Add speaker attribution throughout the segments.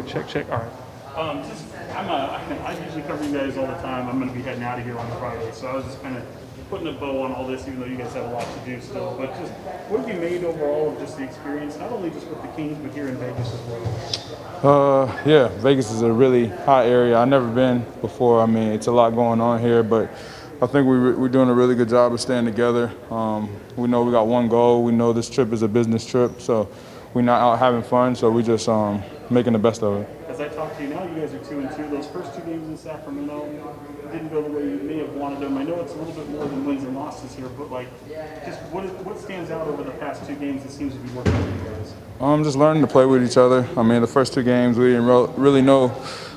Speaker 1: Check. All right. I usually cover you guys all the time. I'm going to be heading out of here on Friday, so I was just kind of putting a bow on all this, even though you guys have a lot to do still. But just what have you made overall of just the experience, not only just with the Kings, but here in Vegas as well?
Speaker 2: Yeah, Vegas is a really hot area. I've never been before. I mean, it's a lot going on here, but I think we're doing a really good job of staying together. We know we got one goal. We know this trip is a business trip, so we're not out having fun. So we just making the best of it.
Speaker 1: As I talk to you now, you guys are 2-2. Those first two games in Sacramento didn't go the way you may have wanted them. I know it's a little bit more than wins and losses here, but just what stands out over the past two games that seems to be working for you guys?
Speaker 2: Just learning to play with each other. I mean, the first two games we didn't really know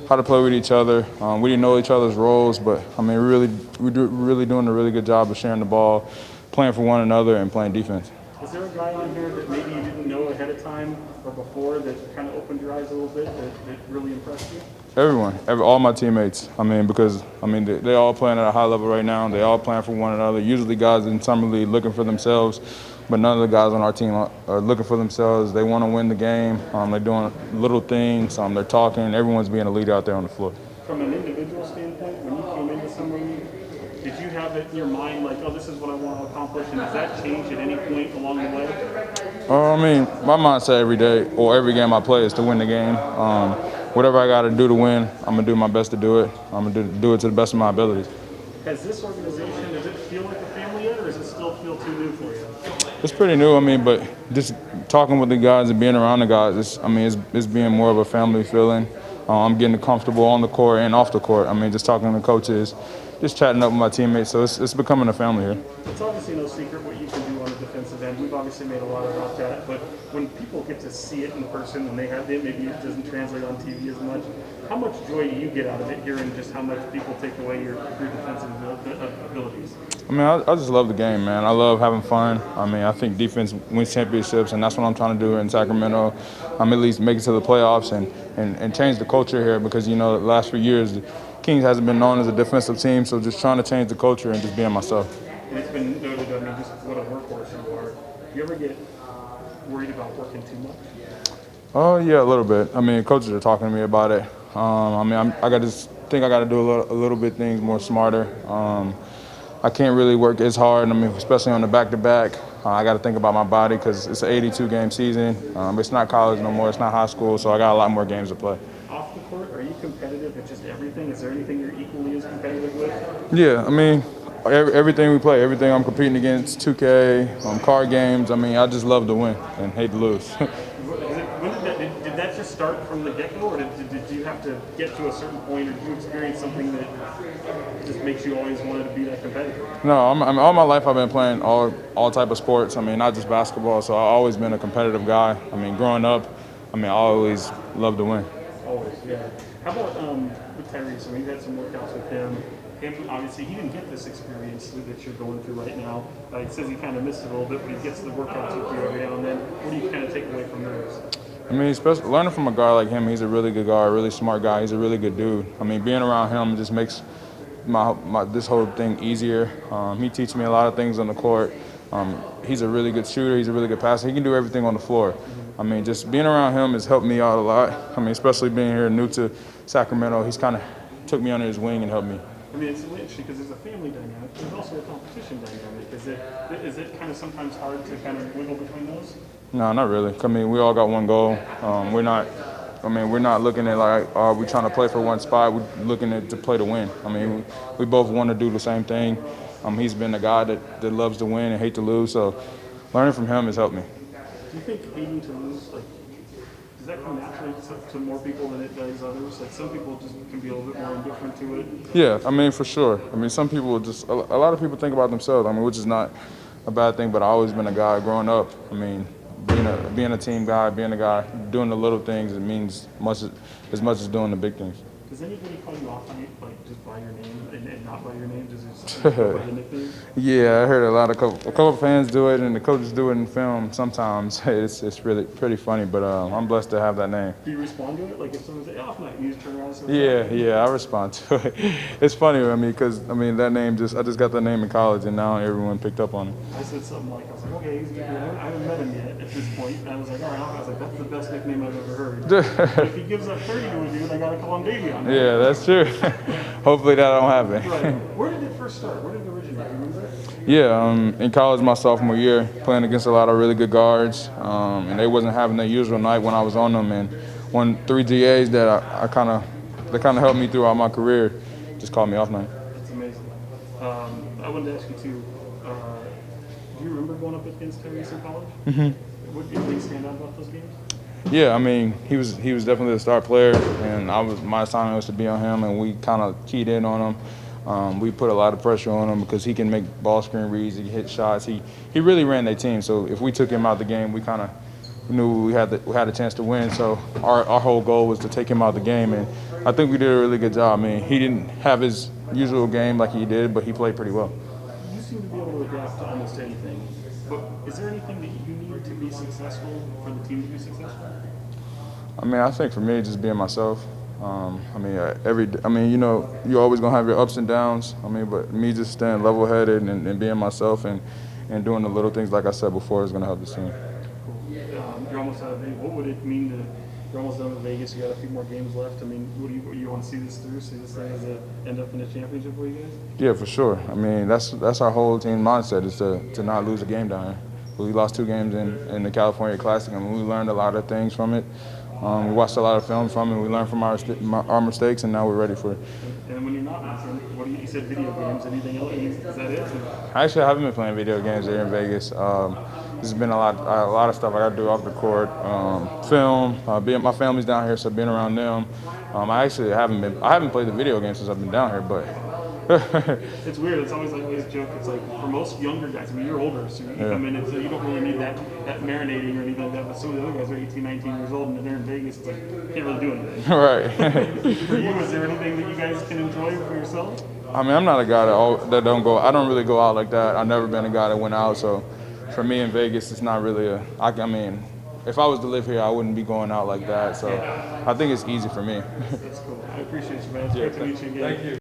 Speaker 2: how to play with each other. We didn't know each other's roles, but I mean, we're really doing a really good job of sharing the ball, playing for one another, and playing defense.
Speaker 1: Is there a guy on here that maybe you didn't know ahead of time or before that kind of opened your eyes a little bit that really impressed you?
Speaker 2: Everyone, all my teammates. I mean, because they all playing at a high level right now. They all playing for one another. Usually, guys in summer league looking for themselves, but none of the guys on our team are looking for themselves. They want to win the game. They're doing little things. They're talking. Everyone's being a leader out there on the floor.
Speaker 1: From an individual standpoint, when you came into summer league, did you have it in your mind like, oh, this is what I want to accomplish, and does that change at any point along the way?
Speaker 2: I mean, my mindset every day or every game I play is to win the game. Whatever I got to do to win, I'm going to do my best to do it. I'm going to do it to the best of my abilities.
Speaker 1: Has this organization, does it feel like a family yet, or does it still feel too new for you?
Speaker 2: It's pretty new, but just talking with the guys and being around the guys, it's being more of a family feeling. I'm getting comfortable on the court and off the court. Just talking to the coaches, just chatting up with my teammates. So it's becoming a family here.
Speaker 1: It's obviously no secret what you can do on the defensive end. We've obviously made a lot about that, but when people get to see it in person and they have it, maybe it doesn't translate on TV as much. How much joy do you get out of it, hearing just how much people take away your defensive abilities?
Speaker 2: I just love the game, man. I love having fun. I think defense wins championships, and that's what I'm trying to do in Sacramento. At least make it to the playoffs and change the culture here because, the last few years, the Kings hasn't been known as a defensive team, so just trying to change the culture and just being myself.
Speaker 1: And it's been noted, just what a workhorse you are. Do you ever get worried about working too much?
Speaker 2: Oh, yeah, a little bit. Coaches are talking to me about it. I got to do a little bit things more smarter. I can't really work as hard, especially on the back-to-back. I got to think about my body because it's an 82-game season. It's not college no more. It's not high school, so I got a lot more games to play.
Speaker 1: Off the court, are you competitive at just everything? Is there anything you're equally as competitive with?
Speaker 2: Yeah, everything we play, everything I'm competing against, 2K, card games. I just love to win and hate to lose.
Speaker 1: Did that just start from the get-go, or did you have to get to a certain point, or did you experience something that just makes you always wanted to be that competitive?
Speaker 2: No, all my life I've been playing all type of sports. not just basketball. So I've always been a competitive guy. Growing up, I always loved to win.
Speaker 1: Always, yeah. How about with Tyrese? You had some workouts with him. Obviously, he didn't get this experience that you're going through right now. It says he kind of missed it a little bit, but he gets the workouts with you every now and then. What do you kind of take away from those?
Speaker 2: Especially learning from a guy like him, he's a really good guy, a really smart guy. He's a really good dude. Being around him just makes my this whole thing easier. He teaches me a lot of things on the court. He's a really good shooter. He's a really good passer. He can do everything on the floor. Just being around him has helped me out a lot. Especially being here new to Sacramento, he's kind of took me under his wing and helped me.
Speaker 1: It's interesting because there's a family dynamic. There's also a competition dynamic. Is it kind of sometimes hard to kind of wiggle between those?
Speaker 2: No, not really. We all got one goal. We're not looking at like, are we trying to play for one spot? We're looking to play to win. We both want to do the same thing. He's been a guy that loves to win and hate to lose. So learning from him has helped me.
Speaker 1: Do you think hating to lose, does that come naturally to more people than it does others? Some people just can be a little bit more indifferent to it.
Speaker 2: Yeah, for sure. Some people a lot of people think about themselves. Which is not a bad thing. But I've always been a guy growing up. Being a team guy, being a guy doing the little things, it means as much as doing the big things.
Speaker 1: Does anybody call you off like just by your name and not by your name? Does it just go by the nickname?
Speaker 2: Yeah, I heard a couple of fans do it, and the coaches do it in film sometimes. It's really pretty funny, but I'm blessed to have that name.
Speaker 1: Do you respond to it? Like if someone's like, off night, you just turn around and say,
Speaker 2: Yeah, I respond to it. It's funny, because that name I just got that name in college, and now everyone picked up on it.
Speaker 1: I said something like, I was like, okay, he's good. I haven't met him yet at this point. And I was like, all right, I was like, that's the best nickname I've ever heard. But if he gives up 30 to a dude, I gotta call him Davion.
Speaker 2: Yeah, that's true. Hopefully that don't happen.
Speaker 1: Right. Where did it first start? Where did it originate? You remember it?
Speaker 2: Yeah, in college my sophomore year, playing against a lot of really good guards, and they wasn't having their usual night when I was on them, and won 3 GAs that that kind of helped me throughout my career. Just called me off night.
Speaker 1: That's amazing. I wanted to ask you too. Do you remember going up against Tyrese in college? Mm-hmm. What did you think stand out about those games?
Speaker 2: Yeah, he was definitely the star player, and my assignment was to be on him, and we kind of keyed in on him. We put a lot of pressure on him because he can make ball screen reads, he can hit shots. He really ran their team. So if we took him out of the game, we kind of knew we had a chance to win. So our whole goal was to take him out of the game, and I think we did a really good job. He didn't have his usual game like he did, but he played pretty well.
Speaker 1: You seem to be able to adapt to almost anything. But is there anything that you need to be successful for the team to be successful?
Speaker 2: I think for me, just being myself. You're always gonna have your ups and downs. But me just staying level-headed and being myself and doing the little things, like I said before, is gonna help this team.
Speaker 1: Cool. You're almost out of Vegas. What would it mean you're almost done with Vegas? You got a few more games left. What do you want to see this through? See this thing as end up in a championship for you guys?
Speaker 2: Yeah, for sure. That's our whole team mindset, is to not lose a game down here. We lost 2 games in the California Classic, and we learned a lot of things from it. We watched a lot of film from it. We learned from our mistakes, and now we're ready for it.
Speaker 1: And when you're not missing, you said video games? Anything else? Is that it?
Speaker 2: Actually, I haven't been playing video games here in Vegas. There's been a lot of stuff I got to do off the court. Film. My family's down here, so being around them. I haven't played the video games since I've been down here, but.
Speaker 1: It's weird. It's always like this joke. It's like for most younger guys, you're older, so you come in and so you don't really need that marinating or anything like that. But some of the other guys are 18, 19 years old and they're in Vegas. It's like you can't really do anything.
Speaker 2: Right.
Speaker 1: For you, is there anything that you guys can enjoy for yourself?
Speaker 2: I'm not a guy that don't go. I don't really go out like that. I've never been a guy that went out. So for me in Vegas, it's not really if I was to live here, I wouldn't be going out like that. So I think it's easy for me.
Speaker 1: That's cool. I appreciate you, man. It's great to meet you again.
Speaker 2: Thank you.